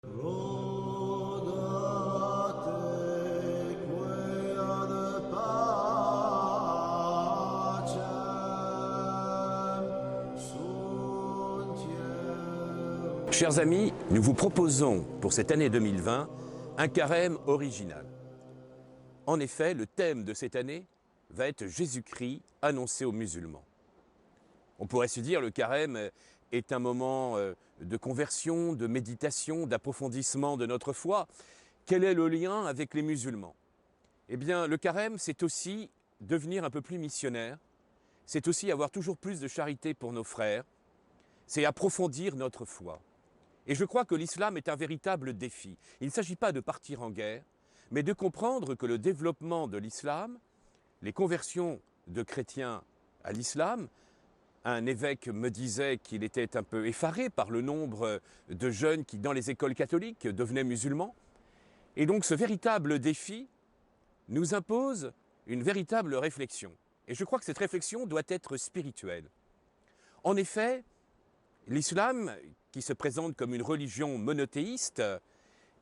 Chers amis, nous vous proposons pour cette année 2020 un carême original. En effet, le thème de cette année va être Jésus-Christ annoncé aux musulmans. On pourrait se dire que le carême est un moment de conversion, de méditation, d'approfondissement de notre foi. Quel est le lien avec les musulmans? Eh bien, le carême, c'est aussi devenir un peu plus missionnaire, c'est aussi avoir toujours plus de charité pour nos frères, c'est approfondir notre foi. Et je crois que l'islam est un véritable défi. Il ne s'agit pas de partir en guerre, mais de comprendre que le développement de l'islam, les conversions de chrétiens à l'islam, un évêque me disait qu'il était un peu effaré par le nombre de jeunes qui, dans les écoles catholiques, devenaient musulmans. Et donc ce véritable défi nous impose une véritable réflexion. Et je crois que cette réflexion doit être spirituelle. En effet, l'islam, qui se présente comme une religion monothéiste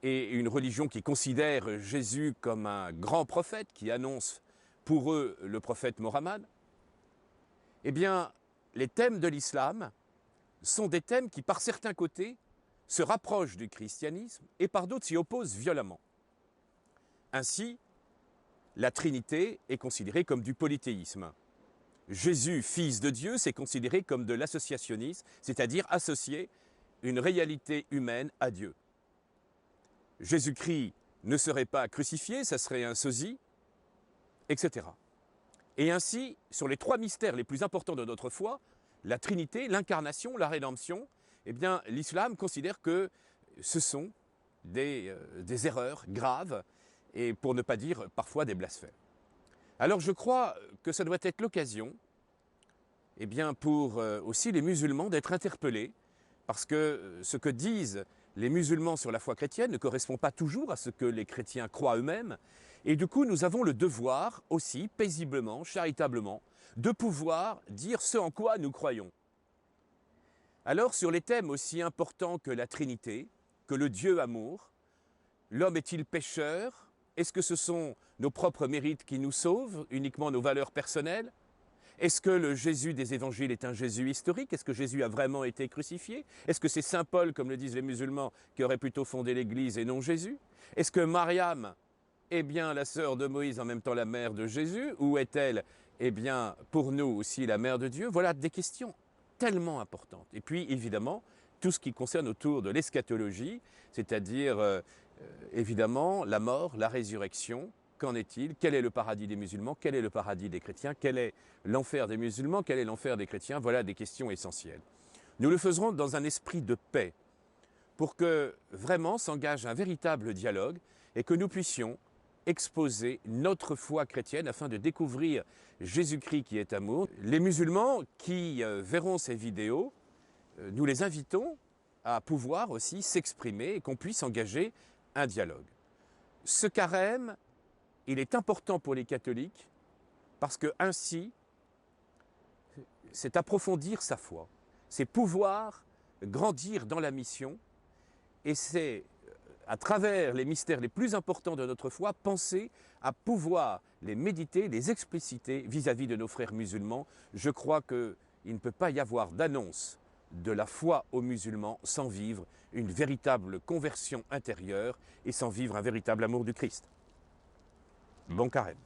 et une religion qui considère Jésus comme un grand prophète, qui annonce pour eux le prophète Mohammed, eh bien, les thèmes de l'islam sont des thèmes qui, par certains côtés, se rapprochent du christianisme et par d'autres s'y opposent violemment. Ainsi, la Trinité est considérée comme du polythéisme. Jésus, fils de Dieu, c'est considéré comme de l'associationnisme, c'est-à-dire associer une réalité humaine à Dieu. Jésus-Christ ne serait pas crucifié, ça serait un sosie, etc. Et ainsi, sur les trois mystères les plus importants de notre foi, la Trinité, l'incarnation, la rédemption, eh bien, l'islam considère que ce sont des erreurs graves, et pour ne pas dire parfois des blasphèmes. Alors je crois que ça doit être l'occasion, eh bien, pour aussi les musulmans d'être interpellés, parce que ce que disent les musulmans sur la foi chrétienne ne correspond pas toujours à ce que les chrétiens croient eux-mêmes. Et du coup, nous avons le devoir aussi, paisiblement, charitablement, de pouvoir dire ce en quoi nous croyons. Alors, sur les thèmes aussi importants que la Trinité, que le Dieu amour, l'homme est-il pécheur? Est-ce que ce sont nos propres mérites qui nous sauvent, uniquement nos valeurs personnelles? Est-ce que le Jésus des évangiles est un Jésus historique? Est-ce que Jésus a vraiment été crucifié? Est-ce que c'est saint Paul, comme le disent les musulmans, qui aurait plutôt fondé l'Église et non Jésus? Est-ce que Mariam est bien la sœur de Moïse, en même temps la mère de Jésus? Ou est-elle, eh bien, pour nous aussi la mère de Dieu? Voilà des questions tellement importantes. Et puis, évidemment, tout ce qui concerne autour de l'eschatologie, c'est-à-dire, évidemment, la mort, la résurrection. Qu'en est-il? Quel est le paradis des musulmans? Quel est le paradis des chrétiens? Quel est l'enfer des musulmans? Quel est l'enfer des chrétiens? Voilà des questions essentielles. Nous le ferons dans un esprit de paix, pour que vraiment s'engage un véritable dialogue et que nous puissions exposer notre foi chrétienne afin de découvrir Jésus-Christ qui est amour. Les musulmans qui verront ces vidéos, nous les invitons à pouvoir aussi s'exprimer et qu'on puisse engager un dialogue. Ce carême, il est important pour les catholiques parce que ainsi, c'est approfondir sa foi, c'est pouvoir grandir dans la mission et c'est à travers les mystères les plus importants de notre foi, penser à pouvoir les méditer, les expliciter vis-à-vis de nos frères musulmans. Je crois qu'il ne peut pas y avoir d'annonce de la foi aux musulmans sans vivre une véritable conversion intérieure et sans vivre un véritable amour du Christ. Bon carême.